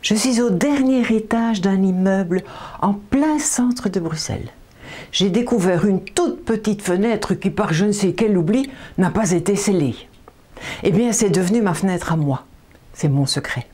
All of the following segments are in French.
Je suis au dernier étage d'un immeuble en plein centre de Bruxelles. J'ai découvert une toute petite fenêtre qui, par je ne sais quel oubli, n'a pas été scellée. Eh bien, c'est devenu ma fenêtre à moi. C'est mon secret.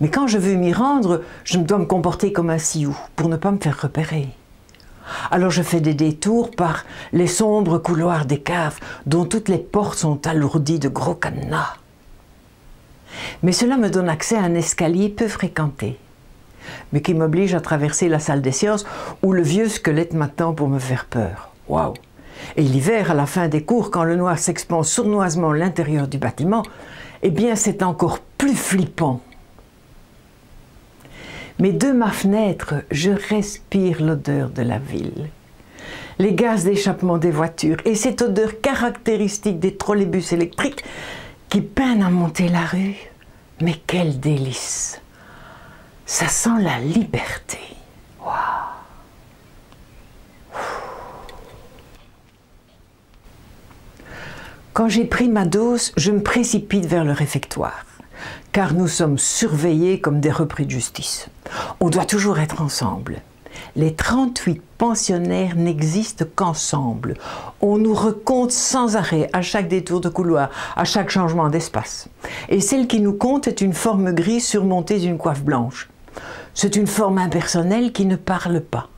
Mais quand je veux m'y rendre, je dois me comporter comme un sioux pour ne pas me faire repérer. Alors je fais des détours par les sombres couloirs des caves dont toutes les portes sont alourdies de gros cadenas. Mais cela me donne accès à un escalier peu fréquenté, mais qui m'oblige à traverser la salle des séances où le vieux squelette m'attend pour me faire peur. Waouh! Et l'hiver, à la fin des cours, quand le noir s'expand sournoisement à l'intérieur du bâtiment, eh bien c'est encore plus flippant. Mais de ma fenêtre, je respire l'odeur de la ville, les gaz d'échappement des voitures et cette odeur caractéristique des trolleybus électriques qui peinent à monter la rue. Mais quel délice! Ça sent la liberté. Waouh! Quand j'ai pris ma dose, je me précipite vers le réfectoire, car nous sommes surveillés comme des repris de justice. On doit toujours être ensemble. Les 38 pensionnaires n'existent qu'ensemble. On nous recompte sans arrêt à chaque détour de couloir, à chaque changement d'espace. Et celle qui nous compte est une forme grise surmontée d'une coiffe blanche. C'est une forme impersonnelle qui ne parle pas.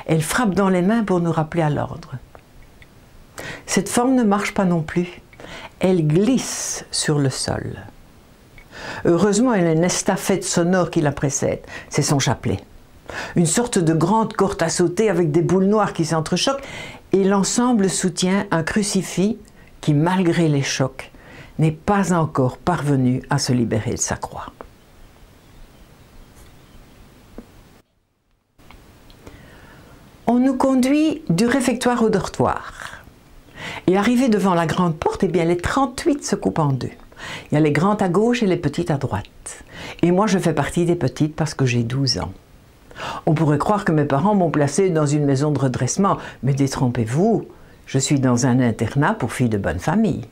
Elle frappe dans les mains pour nous rappeler à l'ordre. Cette forme ne marche pas non plus. Elle glisse sur le sol. Heureusement, elle a une estafette sonore qui la précède. C'est son chapelet. Une sorte de grande corde à sauter avec des boules noires qui s'entrechoquent et l'ensemble soutient un crucifix qui, malgré les chocs, n'est pas encore parvenu à se libérer de sa croix. On nous conduit du réfectoire au dortoir. Et arrivé devant la grande porte, eh bien, les 38 se coupent en deux. Il y a les grandes à gauche et les petites à droite. Et moi, je fais partie des petites parce que j'ai 12 ans. On pourrait croire que mes parents m'ont placé dans une maison de redressement, mais détrompez-vous, je suis dans un internat pour filles de bonne famille.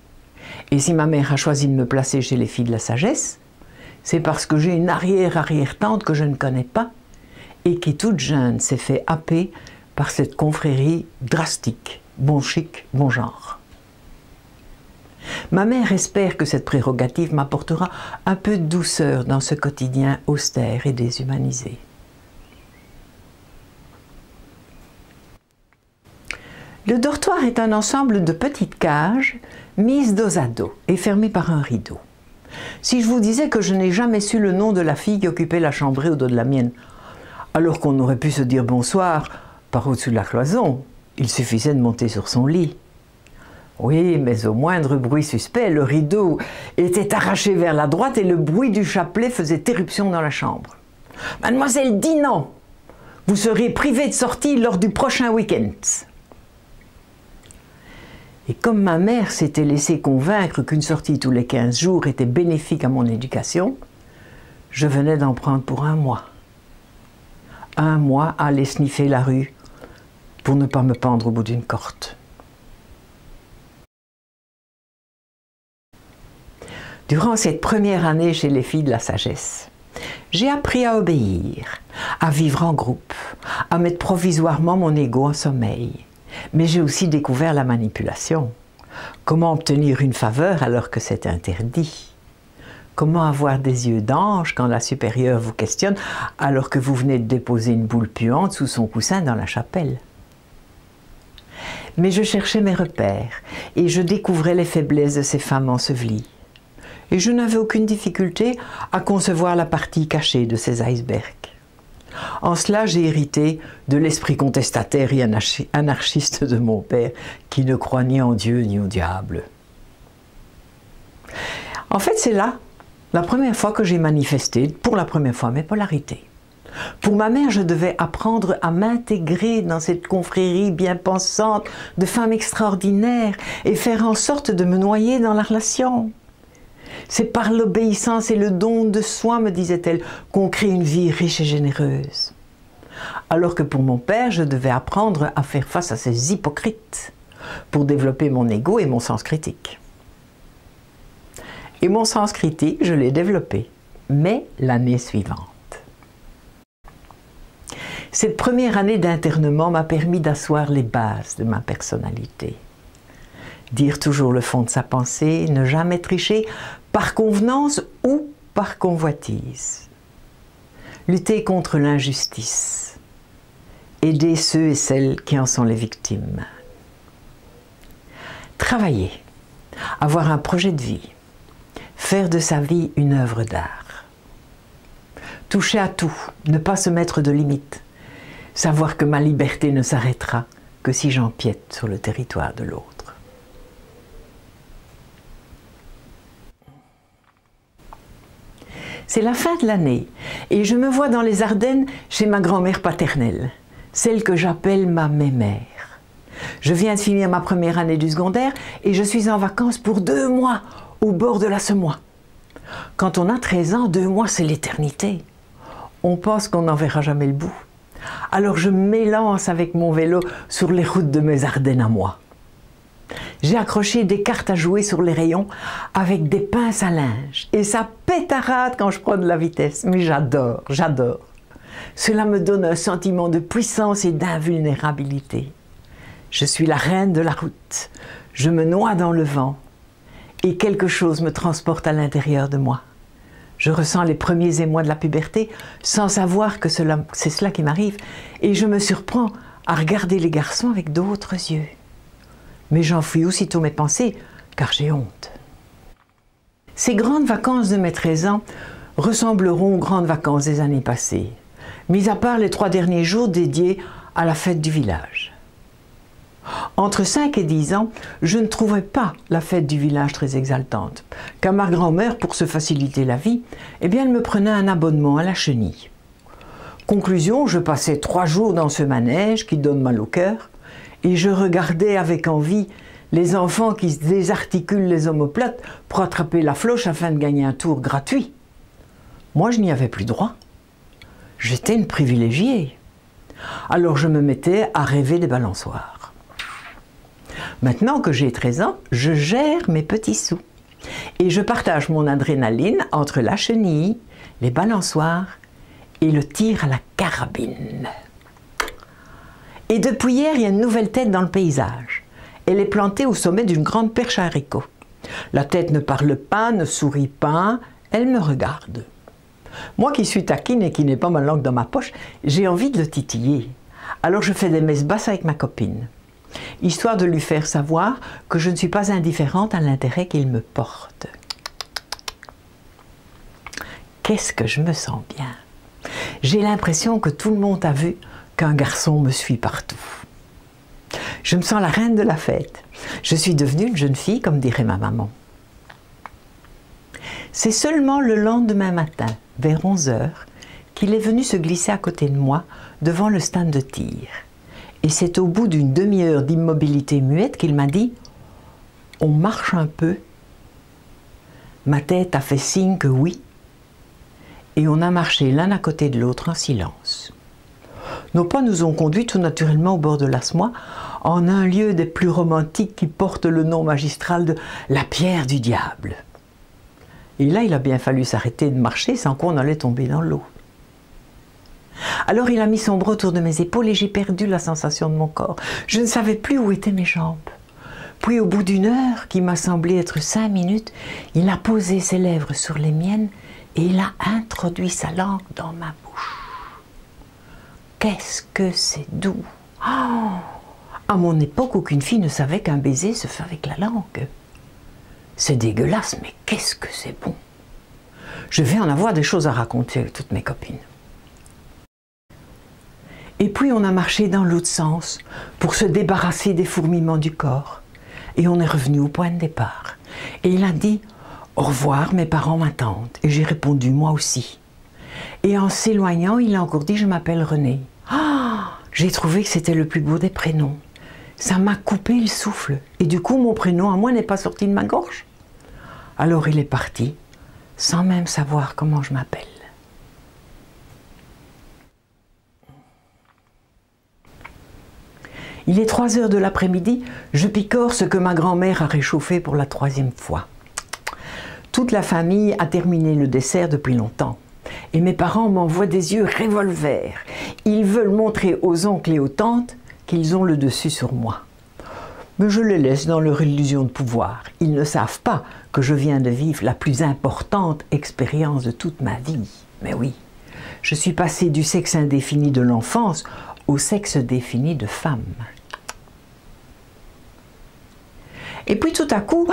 Et si ma mère a choisi de me placer chez les filles de la sagesse, c'est parce que j'ai une arrière-arrière-tante que je ne connais pas et qui, toute jeune, s'est fait happer par cette confrérie drastique, bon chic, bon genre. Ma mère espère que cette prérogative m'apportera un peu de douceur dans ce quotidien austère et déshumanisé. Le dortoir est un ensemble de petites cages mises dos à dos et fermées par un rideau. Si je vous disais que je n'ai jamais su le nom de la fille qui occupait la chambrée au dos de la mienne, alors qu'on aurait pu se dire bonsoir par au-dessus de la cloison, il suffisait de monter sur son lit. Oui, mais au moindre bruit suspect, le rideau était arraché vers la droite et le bruit du chapelet faisait éruption dans la chambre. « Mademoiselle Dinan, vous serez privée de sortie lors du prochain week-end. » Et comme ma mère s'était laissée convaincre qu'une sortie tous les 15 jours était bénéfique à mon éducation, je venais d'en prendre pour un mois. Un mois à aller sniffer la rue pour ne pas me pendre au bout d'une corde. Durant cette première année chez les filles de la sagesse, j'ai appris à obéir, à vivre en groupe, à mettre provisoirement mon ego en sommeil. Mais j'ai aussi découvert la manipulation. Comment obtenir une faveur alors que c'est interdit? Comment avoir des yeux d'ange quand la supérieure vous questionne alors que vous venez de déposer une boule puante sous son coussin dans la chapelle? Mais je cherchais mes repères et je découvrais les faiblesses de ces femmes ensevelies. Et je n'avais aucune difficulté à concevoir la partie cachée de ces icebergs. En cela, j'ai hérité de l'esprit contestataire et anarchiste de mon père, qui ne croit ni en Dieu ni au diable. En fait, c'est là la première fois que j'ai manifesté, pour la première fois, mes polarités. Pour ma mère, je devais apprendre à m'intégrer dans cette confrérie bien pensante de femmes extraordinaires et faire en sorte de me noyer dans la relation. C'est par l'obéissance et le don de soi, me disait-elle, qu'on crée une vie riche et généreuse. Alors que pour mon père, je devais apprendre à faire face à ces hypocrites pour développer mon ego et mon sens critique. Et mon sens critique, je l'ai développé. mais l'année suivante. Cette première année d'internement m'a permis d'asseoir les bases de ma personnalité. Dire toujours le fond de sa pensée, ne jamais tricher par convenance ou par convoitise. Lutter contre l'injustice. Aider ceux et celles qui en sont les victimes. Travailler. Avoir un projet de vie. Faire de sa vie une œuvre d'art. Toucher à tout, ne pas se mettre de limites. Savoir que ma liberté ne s'arrêtera que si j'empiète sur le territoire de l'autre. C'est la fin de l'année et je me vois dans les Ardennes chez ma grand-mère paternelle, celle que j'appelle ma mémère. Je viens de finir ma première année du secondaire et je suis en vacances pour 2 mois au bord de la Semois. Quand on a 13 ans, 2 mois c'est l'éternité. On pense qu'on n'en verra jamais le bout. Alors je m'élance avec mon vélo sur les routes de mes Ardennes à moi. J'ai accroché des cartes à jouer sur les rayons avec des pinces à linge. Et ça pétarade quand je prends de la vitesse. Mais j'adore, j'adore. Cela me donne un sentiment de puissance et d'invulnérabilité. Je suis la reine de la route. Je me noie dans le vent. Et quelque chose me transporte à l'intérieur de moi. Je ressens les premiers émois de la puberté sans savoir que c'est cela qui m'arrive. Et je me surprends à regarder les garçons avec d'autres yeux. Mais j'enfuis aussitôt mes pensées, car j'ai honte. Ces grandes vacances de mes 13 ans ressembleront aux grandes vacances des années passées, mis à part les 3 derniers jours dédiés à la fête du village. Entre 5 et 10 ans, je ne trouvais pas la fête du village très exaltante, car ma grand-mère, pour se faciliter la vie, eh bien, elle me prenait un abonnement à la chenille. Conclusion, je passais 3 jours dans ce manège qui donne mal au cœur, et je regardais avec envie les enfants qui se désarticulent les omoplates pour attraper la floche afin de gagner un tour gratuit. Moi, je n'y avais plus droit. J'étais une privilégiée. Alors je me mettais à rêver des balançoires. Maintenant que j'ai 13 ans, je gère mes petits sous. Et je partage mon adrénaline entre la chenille, les balançoires et le tir à la carabine. Et depuis hier, il y a une nouvelle tête dans le paysage. Elle est plantée au sommet d'une grande perche à haricots. La tête ne parle pas, ne sourit pas, elle me regarde. Moi qui suis taquine et qui n'ai pas ma langue dans ma poche, j'ai envie de le titiller. Alors je fais des messes basses avec ma copine, histoire de lui faire savoir que je ne suis pas indifférente à l'intérêt qu'il me porte. Qu'est-ce que je me sens bien. J'ai l'impression que tout le monde a vu qu'un garçon me suit partout. Je me sens la reine de la fête. Je suis devenue une jeune fille, comme dirait ma maman. C'est seulement le lendemain matin, vers 11 h, qu'il est venu se glisser à côté de moi, devant le stand de tir. Et c'est au bout d'une demi-heure d'immobilité muette qu'il m'a dit « On marche un peu ?» Ma tête a fait signe que oui, et on a marché l'un à côté de l'autre en silence. Nos pas nous ont conduits tout naturellement au bord de la Semois, en un lieu des plus romantiques qui porte le nom magistral de la pierre du diable. Et là, il a bien fallu s'arrêter de marcher sans qu'on allait tomber dans l'eau. Alors il a mis son bras autour de mes épaules et j'ai perdu la sensation de mon corps. Je ne savais plus où étaient mes jambes. Puis au bout d'une heure, qui m'a semblé être 5 minutes, il a posé ses lèvres sur les miennes et il a introduit sa langue dans ma bouche. Qu'est-ce que c'est doux! Oh, à mon époque, aucune fille ne savait qu'un baiser se fait avec la langue. C'est dégueulasse, mais qu'est-ce que c'est bon! Je vais en avoir des choses à raconter avec toutes mes copines. Et puis on a marché dans l'autre sens pour se débarrasser des fourmillements du corps. Et on est revenu au point de départ. Et il a dit « Au revoir, mes parents m'attendent ». Et j'ai répondu « Moi aussi ». Et en s'éloignant, il a encore dit « Je m'appelle René ». Ah, j'ai trouvé que c'était le plus beau des prénoms. Ça m'a coupé le souffle. Et du coup, mon prénom à moi n'est pas sorti de ma gorge. Alors il est parti, sans même savoir comment je m'appelle. Il est 3 h de l'après-midi, je picore ce que ma grand-mère a réchauffé pour la 3e fois. Toute la famille a terminé le dessert depuis longtemps. Et mes parents m'envoient des yeux revolver. Ils veulent montrer aux oncles et aux tantes qu'ils ont le dessus sur moi. Mais je les laisse dans leur illusion de pouvoir. Ils ne savent pas que je viens de vivre la plus importante expérience de toute ma vie. Mais oui, je suis passée du sexe indéfini de l'enfance au sexe défini de femme. Et puis tout à coup,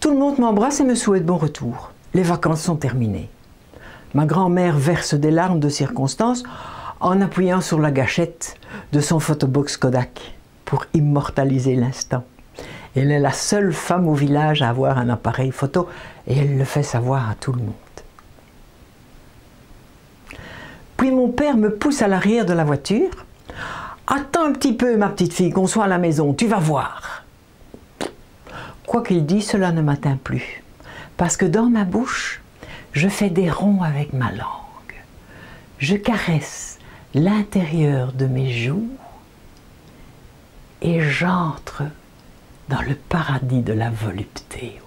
tout le monde m'embrasse et me souhaite bon retour. Les vacances sont terminées. Ma grand-mère verse des larmes de circonstance en appuyant sur la gâchette de son photobox Kodak pour immortaliser l'instant. Elle est la seule femme au village à avoir un appareil photo et elle le fait savoir à tout le monde. Puis mon père me pousse à l'arrière de la voiture. « Attends un petit peu ma petite fille, qu'on soit à la maison, tu vas voir !» Quoi qu'il dise, cela ne m'atteint plus. Parce que dans ma bouche, je fais des ronds avec ma langue. Je caresse l'intérieur de mes joues et j'entre dans le paradis de la volupté.